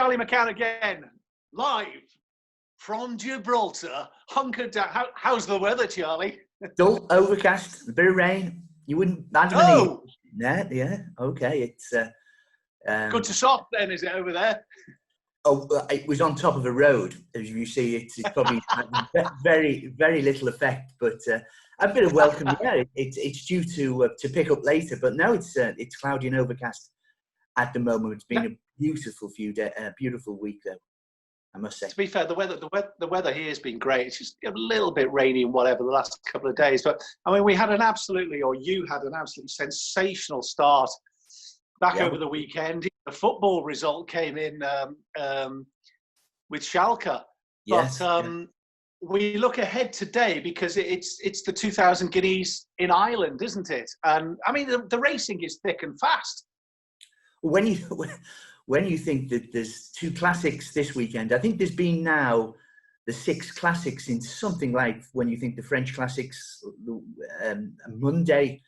Charlie McCann again, live from Gibraltar, hunkered down. How's the weather, Charlie? Dull, overcast, a bit of rain. You wouldn't imagine Oh! Yeah, okay. It's good to soft then, is it, over there? Oh, it was on top of a road. As you see, it's probably very, very little effect, but a bit of welcome. Yeah, it's due to pick up later, but no, it's cloudy and overcast at the moment. It's been a beautiful beautiful week, though, I must say. To be fair, the weather here has been great. It's just a little bit rainy and whatever the last couple of days, but I mean, you had an absolutely sensational start back over the weekend. The football result came in with Schalke, but we look ahead today because it's the 2,000 guineas in Ireland, isn't it? And I mean, the racing is thick and fast. When you think that there's two classics this weekend, I think there's been now the 6 classics in something like, when you think the French classics, Monday,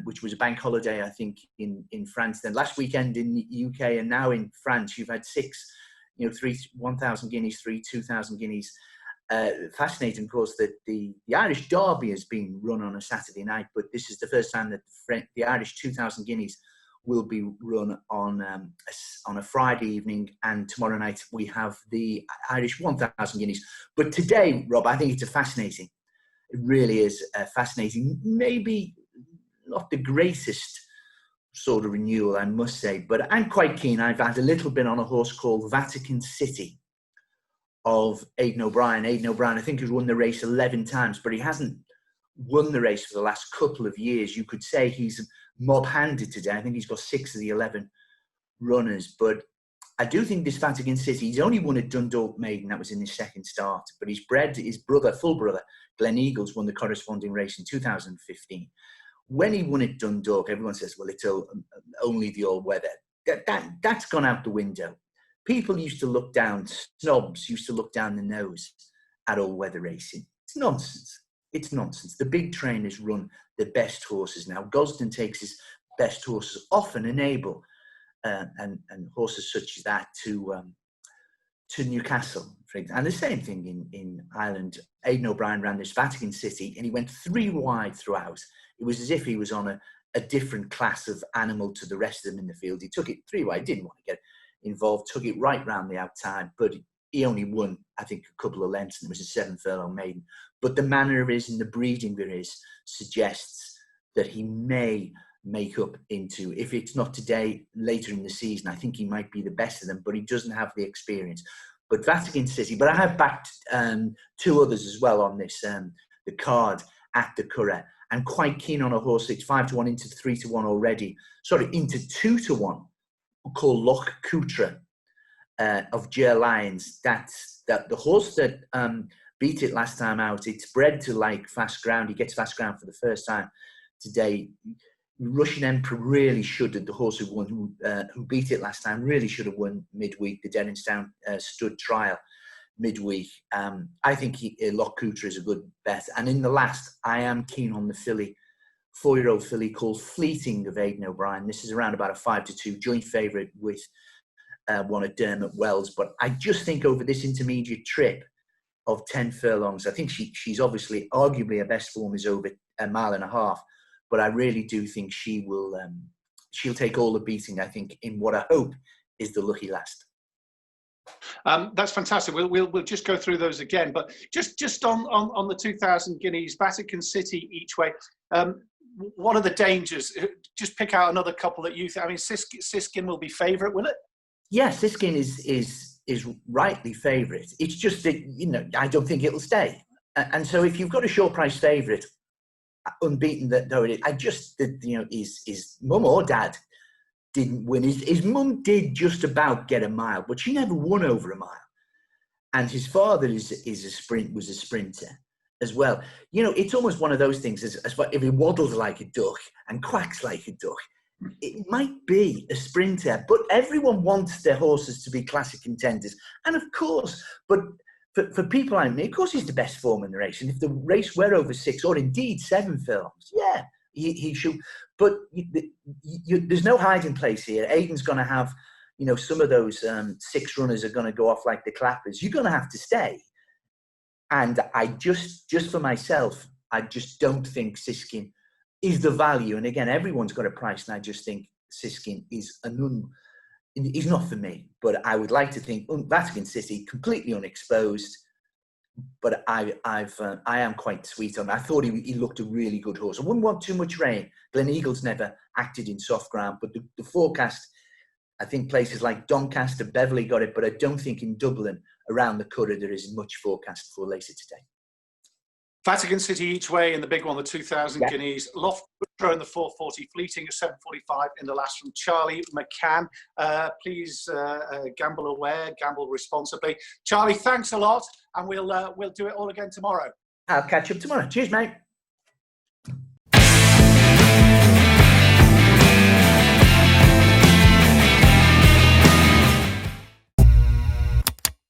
which was a bank holiday, I think, in France. Then last weekend in the UK, and now in France, you've had 6, 3 1,000 guineas, 3 2,000 guineas. Fascinating, of course, that the Irish Derby has been run on a Saturday night, but this is the first time that the Irish 2,000 guineas will be run on a Friday evening, and tomorrow night we have the Irish 1,000 guineas. But today, Rob, I think it really is fascinating. Maybe not the greatest sort of renewal, I must say, but I'm quite keen. I've had a little bit on a horse called Vatican City of Aidan O'Brien. Aidan O'Brien, I think, has won the race 11 times, but he hasn't won the race for the last couple of years. You could say he's mob-handed today. I think he's got 6 of the 11 runners, but I do think this Vatican City, he's only won at Dundalk Maiden, that was in his second start, but his full brother, Glen Eagles, won the corresponding race in 2015. When he won at Dundalk, everyone says, well, it's only the all-weather. That's gone out the window. People used to look down, snobs used to look down the nose at all-weather racing. It's nonsense. It's nonsense. The big trainers run the best horses now. Gosden takes his best horses, often enable, and horses such as that to Newcastle, for example. And the same thing in Ireland. Aidan O'Brien ran this Vatican City, and he went 3 wide throughout. It was as if he was on a different class of animal to the rest of them in the field. He took it 3 wide, didn't want to get involved, took it right round the outside, but he only won, I think, a couple of lengths, and it was a 7 furlong maiden. But the manner of his and the breeding there is suggests that he may make up into, if it's not today, later in the season. I think he might be the best of them, but he doesn't have the experience. But Vatican City, but I have backed 2 others as well on this, the card at the Curragh. I'm quite keen on a horse that's 5-1 into 3-1 already. Sorry, into 2-1, called Loch Coutre of Ger Lyons. That's the horse that beat it last time out. It's bred to like fast ground. He gets fast ground for the first time today. Russian Emperor really should have, the horse who beat it last time, really should have won midweek, the Derrinstown stud trial midweek. I think Loch Coutre is a good bet. And in the last, I am keen on the filly, 4-year-old filly called Fleeting of Aidan O'Brien. This is around about a 5-2 joint favourite with one at Dermot Wells. But I just think over this intermediate trip of 10 furlongs, I think she's obviously, arguably her best form is over 1.5 miles. But I really do think she will, she'll take all the beating, I think, in what I hope is the lucky last. That's fantastic. We'll just go through those again, but just on the 2,000 guineas, Vatican City each way. What are the dangers? Just pick out another couple that you think. I mean, Siskin will be favourite, will it? Yeah, Siskin is rightly favourite. It's just that, I don't think it'll stay. And so if you've got a short price favourite, unbeaten though it is, I just, his mum or dad didn't win. His mum did just about get a mile, but she never won over a mile. And his father was a sprinter as well. It's almost one of those things, as if he waddles like a duck and quacks like a duck, it might be a sprinter, but everyone wants their horses to be classic contenders. And of course, but for people like me, of course he's the best form in the race. And if the race were over 6 or indeed 7 furlongs, yeah, he should. But there's no hiding place here. Aidan's going to have, you know, some of those 6 runners are going to go off like the clappers. You're going to have to stay. And I just for myself, I just don't think Siskin is the value. And again, everyone's got a price, and I just think Siskin is he's not for me. But I would like to think Vatican City completely unexposed. But I am quite sweet on him. I thought he looked a really good horse. I wouldn't want too much rain. Glen Eagles never acted in soft ground, but the forecast, I think places like Doncaster, Beverley got it, but I don't think in Dublin, around the Curragh, there is much forecast for later today. Vatican City each way in the big one, the 2,000 guineas. Loughborough in the 440, Fleeting at 745 in the last from Charlie McCann. Please gamble aware, gamble responsibly. Charlie, thanks a lot, and we'll do it all again tomorrow. I'll catch up tomorrow. Cheers, mate.